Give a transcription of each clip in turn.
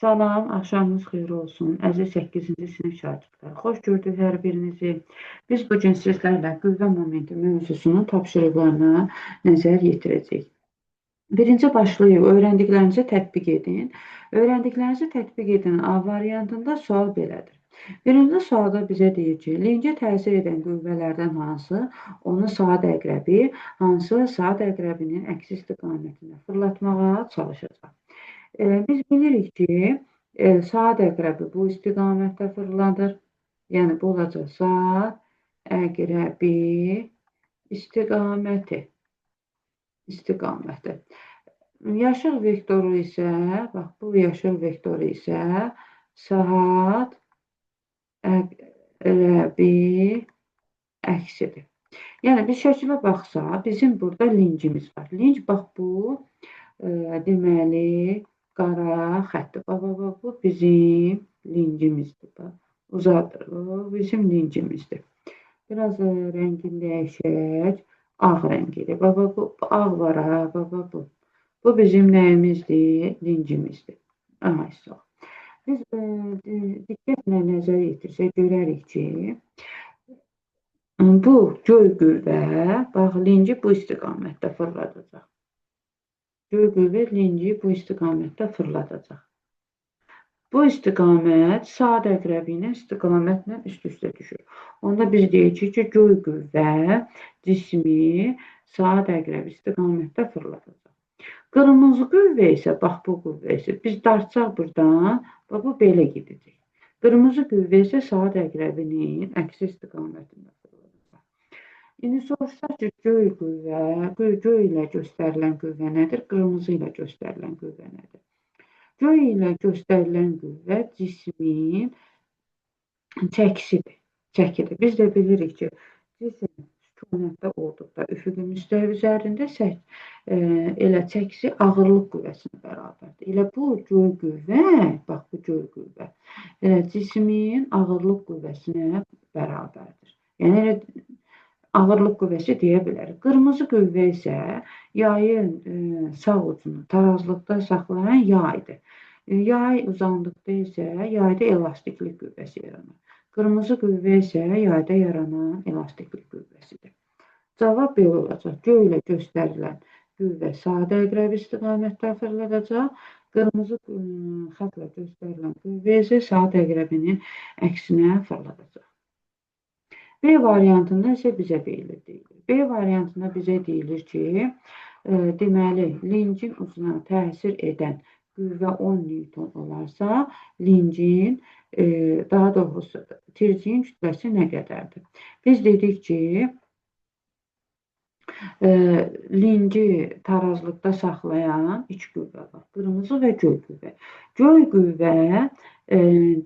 Salam, axşamınız xeyir olsun. Əziz 8-ci sinif şagirdləri. Xoş gördük hər birinizi. Biz bu gün sizlərlə qüvvə momenti mövzusunun tapşırıqlarına nəzər yetirəcəyik. Birinci başlayıb, öyrəndiklərinizi tətbiq edin. Öyrəndiklərinizi tətbiq edin A variantında sual belədir. Birinci sualda bizə deyir ki, lincə təsir edən qüvvələrdən hansı onu saat əqrəbi, hansı saat əqrəbinin əksi istiqamətində fırlatmağa çalışacaq. Biz bilirik ki, saat əqrəbi bu istiqamətdə fırladır. Yəni, bu olacaq saat əqrəbi istiqaməti. Yaşıl vektoru isə, bax, bu yaşıl vektoru isə saat əqrəbi əksidir. Yəni, biz şəkilə baxsaq, bizim burada lincimiz var. Linc, bax, bu, deməli, qara xətdir. Bu bizim lincimizdir. Uzadır. Bu bizim lincimizdir. Biraz rəngini dəyişək. Ağ rəngidir. Bu ağ var, bu. Bu bizim nəyimizdir? Lincimizdir. Sağ. Biz diqqətlə nəzər yetirsək, görərik ki, bu göy qüvvə, bax, linci bu istiqamətdə fırladacaq. Göy qüvvə linci bu istiqamətdə fırladacaq. Bu istiqamət saat əqrəbi ilə istiqamətlə üst-üstə düşür. Onda biz deyəcəyik ki, göy qüvvə cismi saat əqrəbi istiqamətdə fırladacaq. Qırmızı qüvvə isə, bax, bu qüvvə isə, biz dartsaq buradan, bax, bu belə gedəcək. Qırmızı qüvvə isə saat əqrəbinin əksi istiqamətində fırladacaq. İndi soruşsaq ki, göy ilə göstərilən qüvvə nədir? Qırmızı ilə göstərilən qüvvə nədir? Göy ilə göstərilən qüvvə cismin çəkidir. Biz də bilirik ki, cisim sükunətdə olduqda üfüqi müstəvi üzərində elə çəkisi ağırlıq qüvvəsinə bərabərdir. Elə bu göy qüvvə, bax, bu göy qüvvə, elə cismin ağırlıq qüvvəsinə bərabərdir. Yəni, elə ağırlıq qüvvəsi deyə bilərik. Qırmızı qüvvə isə yayın sağ ucunu tarazlıqda saxlayan yaydır. Yay uzandıqda isə yayda elastiklik qüvvəsi yaranır. Qırmızı qüvvə isə yayda yaranan elastiklik qüvvəsidir. Cavab belə olacaq. Göy ilə göstərilən qüvvə saat əqrəbi istiqamətdə fırladacaq. Qırmızı xətlə göstərilən qüvvə isə saat əqrəbinin əksinə fırladacaq. B variantında isə bizə belə deyilir. B variantında bizə deyilir ki, deməli, lincin ucuna təsir edən qüvvə 10 Newton olarsa, lincin, daha doğrusu, tirciyin kütləsi nə qədərdir? Biz dedik ki, linci tarazlıqda saxlayan üç qüvvə var. Qırmızı və göy qüvvə. Göy qüvvə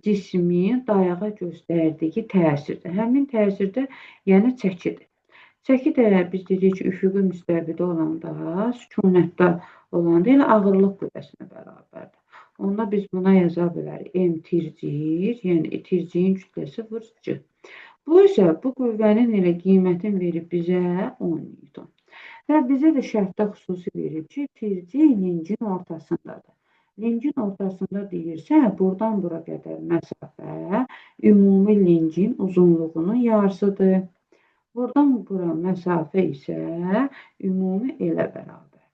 cismin dayağa göstərdiyi təsirdir. Həmin təsirdə, yəni çəkidir. Çəki də biz dedik ki, üfüqi müstəvidə olanda, sükunətdə olanda elə ağırlıq qüvvəsinə bərabərdir. Onda biz buna yaza bilərik. M tircir, yəni tirciyin kütləsi vur C. Bu isə bu qüvvənin elə qiymətini verib bizə 10 Newton. Və bizə də şərtdə xüsusi verib ki, tirci lincin ortasındadır. Lincin ortasında deyirsə, buradan bura qədər məsafə ümumi lincin uzunluğunun yarısıdır. Buradan bura məsafə isə ümumi elə bərabərdir.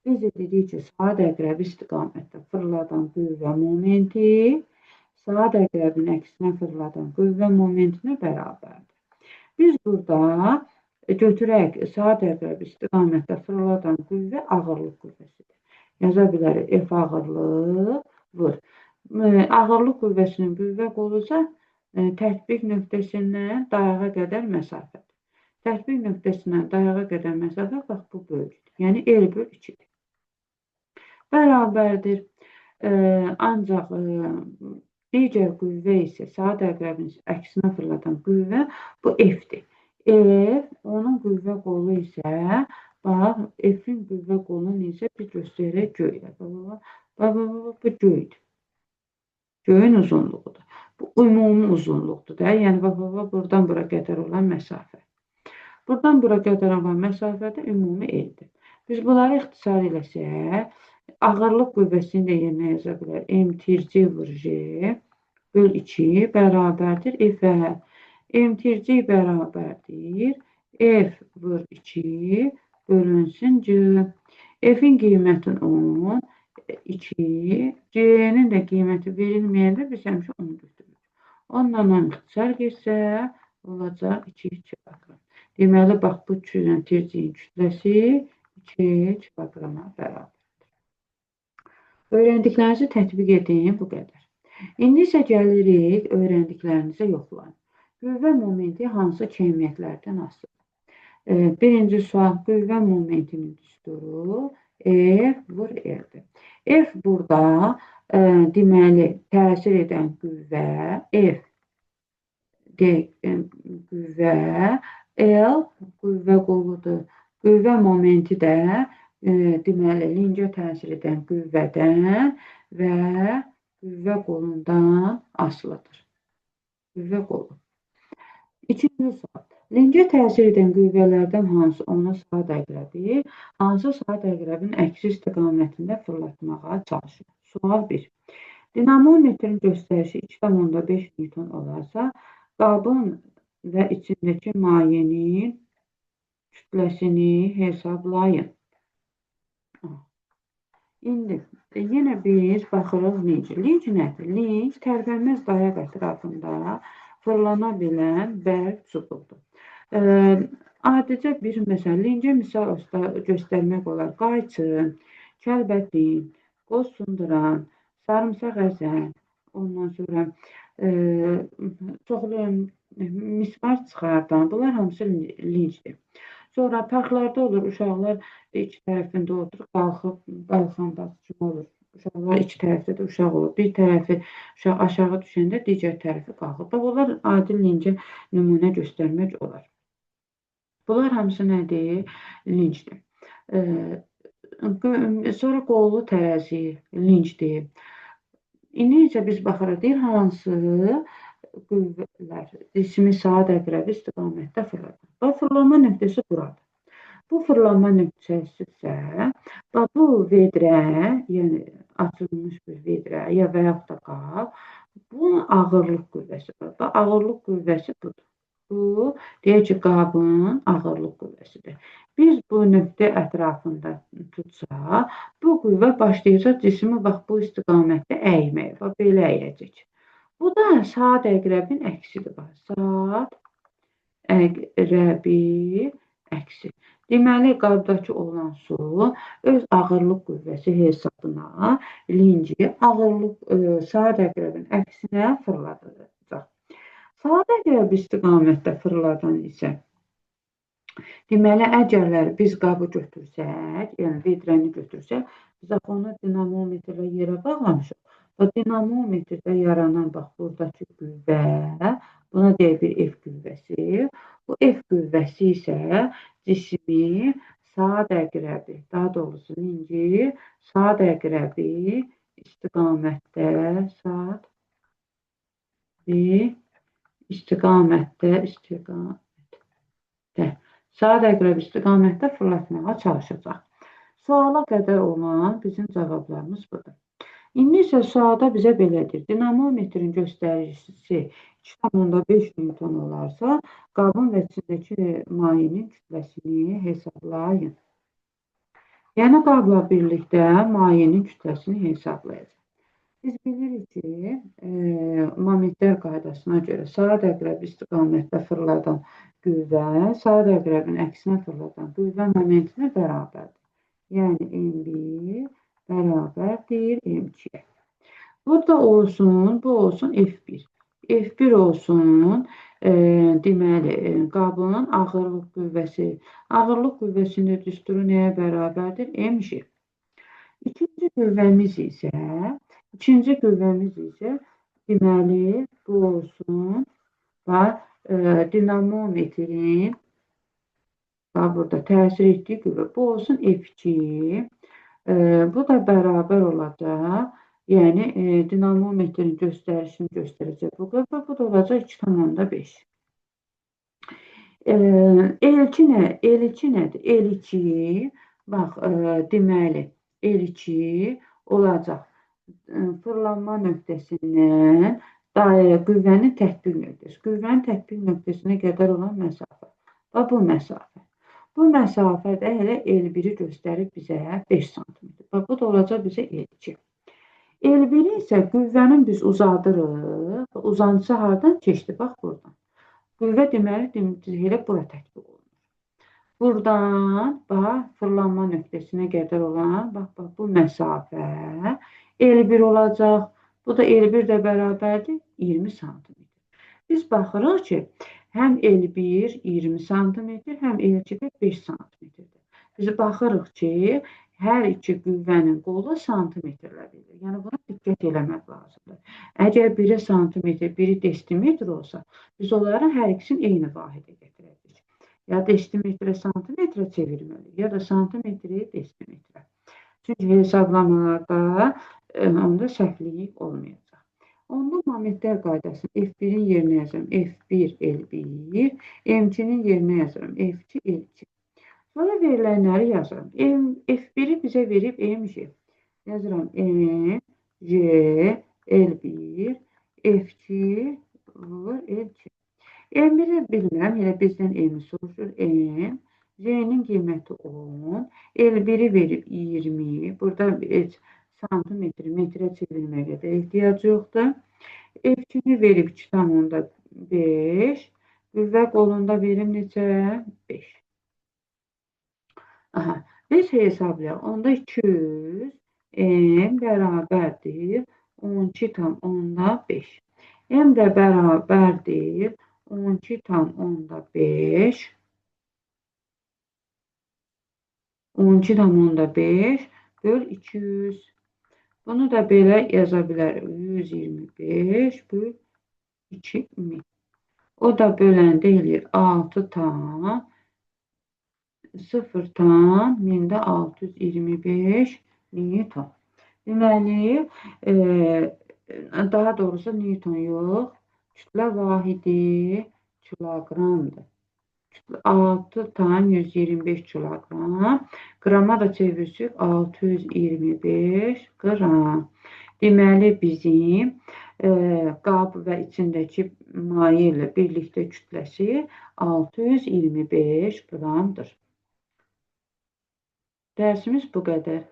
Biz də dedik ki, saat əqrəbi istiqamətdə fırladan qüvvə momenti saat əqrəbinin əksinə fırladan qüvvə momentinə bərabərdir. Biz burada götürək saat əqrəbi istiqamətdə fırladan qüvvə ağırlıq qüvvəsidir. Yaza bilərik F ağırlıq vur. Ağırlıq qüvvəsinin qüvvə qolu isə tətbiq nöqtəsindən dayağa qədər məsafədir. Tətbiq nöqtəsindən dayağa qədər məsafə, bax, bu bölgüdür. Yəni, L/2-dir. Bərabərdir. Ancaq digər qüvvə isə saat əqrəbinin əksinə fırladan qüvvə bu F-dir. F, onun qüvvə qolu isə, bax, F-in qüvvə qolunu isə bir göstərək göylə. Bu göydür. Göyün uzunluğudur. Bu ümumi uzunluqdur da. Yəni, buradan bura qədər olan məsafə. Buradan bura qədər olan məsafədə ümumi L-dir. Biz bunları ixtisar eləsək, ağırlıq qüvvəsini də yerinə yaza bilər. M-T-C vur J böl 2 bərabərdir F-ə. M-T-C bərabərdir F vur 2 bölünsün C. F-in qiymətin 10, 2, C-nin də qiyməti verilməyəndə biz həmişə 10 götürürük. 10-la 10 ixtisar getsə, olacaq 2 kiloqram. Deməli, bax, bu tirciyin kütləsi 2 kiloqrama bərabərdir. Öyrəndiklərinizi tətbiq edin, bu qədər. İndi isə gəlirik öyrəndiklərinizə yoxlayın. Qüvvə momenti hansı kəmiyyətlərdən asılıdır? Birinci sual, qüvvə momentinin düsturu F vur R-dir. F burada deməli təsir edən qüvvə F qüvvə, L qüvvə qoludur. Qüvvə momenti də deməli lincə təsir edən qüvvədən və qüvvə qolundan asılıdır. Qüvvə qolu. İkinci sual. Lincə təsir edən qüvvələrdən hansı ona saat əqrəbi, hansı saat əqrəbin əksi istiqamətində fırlatmağa çalışır? Sual 1. Dinamometrin göstərişi 2,5 Newton olarsa, qabın və içindəki mayenin kütləsini hesablayın. İndi yenə biz baxırıq linc. Linc nədir? Linc tərpənməz dayaq ətrafında fırlana bilən bərk çubuqdur. Adicə bir məsəl, lincə misal göstərmək olar. Qayçı, kəlbətin, qoz sunduran, sarımsaq əzən, ondan sonra çoxlu mismar çıxardan, bunlar hamısı lincdir. Sonra parklarda olur, uşaqlar iki tərəfində oturub, qalxan kimi olur. Uşaqlar iki tərəfdə də uşaq olur. Bir tərəfi uşaq aşağı düşəndə digər tərəfi qalxır. Bax, onlar adi lincə nümunə göstərmək olar. Bunlar hamısı nədir? Lincdir. Sonra qollu tərəzi lincdir. İndi isə biz baxırıq, deyir, hansı qüvvələr cismi saat əqrəbi istiqamətdə fırladır. Bax, fırlanma nöqtəsi buradır. Bu fırlanma nöqtəsi isə bu vedrə, yəni açılmış bir vedrə və yaxud da qab, bunun ağırlıq qüvvəsi var. Bax, ağırlıq qüvvəsi budur. Bu, deyək ki, qabın ağırlıq qüvvəsidir. Biz bu nöqtə ətrafında tutsaq, bu qüvvə başlayacaq cismi bax, bu istiqamətdə əyməyə. Bax, belə əyəcək. Bu da saat əqrəbin əksidir. Saat əqrəbi əksi. Deməli, qabdakı olan su öz ağırlıq qüvvəsi hesabına linci saat əqrəbin əksinə fırladacaq. Saat əqrəbi istiqamətdə fırladan isə deməli, əgərlər biz qabı götürsək, yəni vedrəni götürsək, biz onu dinamometrlə yerə bağlamışıq. Və dinamometrdə yaranan, bax, buradakı qüvvə, buna deyək bir F qüvvəsi. Bu F qüvvəsi isə cismi saat əqrəbi, daha doğrusu linci saat əqrəbi istiqamətdə, saat əqrəbi istiqamətdə fırlatmağa çalışacaq. Suala qədər olan bizim cavablarımız budur. İndi isə sualda bizə belədir. Dinamometrin göstəricisi 2,5 Newton olarsa, qabın və içindəki mayenin kütləsini hesablayın. Yəni, qabla birlikdə mayenin kütləsini hesablayacaq. Biz bilirik ki, momentlər qaydasına görə saat əqrəbi istiqamətdə fırladan qüvvə, saat əqrəbin əksinə fırladan qüvvə momentinə bərabərdir. Yəni, M1 bərabərdir M2. Burada olsun, bu olsun F1. F1 olsun, deməli, qabın ağırlıq qüvvəsi. Ağırlıq qüvvəsində düsturu nəyə bərabərdir? MJ. İkinci qüvvəmiz isə, deməli, bu olsun, dinamometrin, burada təsir etdiyi qüvvə, bu olsun F2. Bu da bərabər olacaq, yəni dinamometrin göstərişini göstərəcək bu qüvvə, bu da olacaq 2,5. L2 nədir? L2, bax, deməli, L2 olacaq. Fırlanma nöqtəsindən qüvvənin tətbiq nöqtəsi. Qüvvənin tətbiq nöqtəsinə qədər olan məsafə. Və bu məsafə. Bu məsafədə elə L1-i göstərir bizə 5 sm. Bax, bu da olacaq bizə L2. L1-i isə qüvvənin biz uzadırıq. Uzantısı hardan keçdi? Bax, buradan. Qüvvə deməli, elə bura tətbiq olunur. Buradan, bax, fırlanma nöqtəsinə qədər olan, bax, bu məsafə L1 olacaq. Bu da L1 də bərabərdir 20 sm. Biz baxırıq ki, həm L1 20 sm, həm L2 də 5 sm-dir. Biz baxırıq ki, hər iki qüvvənin qolu santimetrlə verilir. Yəni, buna diqqət eləmək lazımdır. Əgər biri santimetr, biri desimetr olsa, biz onların hər ikisini eyni vahidə gətirəcəyik. Ya desimetrə santimetrə çevirməliyik, ya da santimetri desimetrə. Çünki hesablamalarda onda səhvlik olmayacaq. Onda momentlər qaydasını F1-in yerinə yazıram F1 L1, M2-nin yerinə yazıram F2 L2. Sonra verilənləri yazıram. F1-i bizə verib MC. Yazıram MC L1, F2 L2. M1-i bilmirəm, elə bizdən M soruşur. M, J-nin qiyməti 10, L1-i verib 20. Burada heç santimetri metrə çevirməyə də ehtiyac yoxdur. F2-ni verib 2,5. Qüvvə qolunda verib neçə? 5. Aha, biz hesablayaq. Onda 200 M bərabərdir 12,5. M də bərabərdir 12,5 böl 200. Bunu da belə yaza bilərik. 125 böl 2000. O da böləndə eləyir 0,625 Newton. Deməli, daha doğrusu Newton yox, kütlə vahidi kiloqramdır. 6,125 kiloqram. Qrama da çevirsək 625 qram. Deməli, bizim qab və içindəki maye ilə birlikdə kütləsi 625 qramdır. Dərsimiz bu qədər.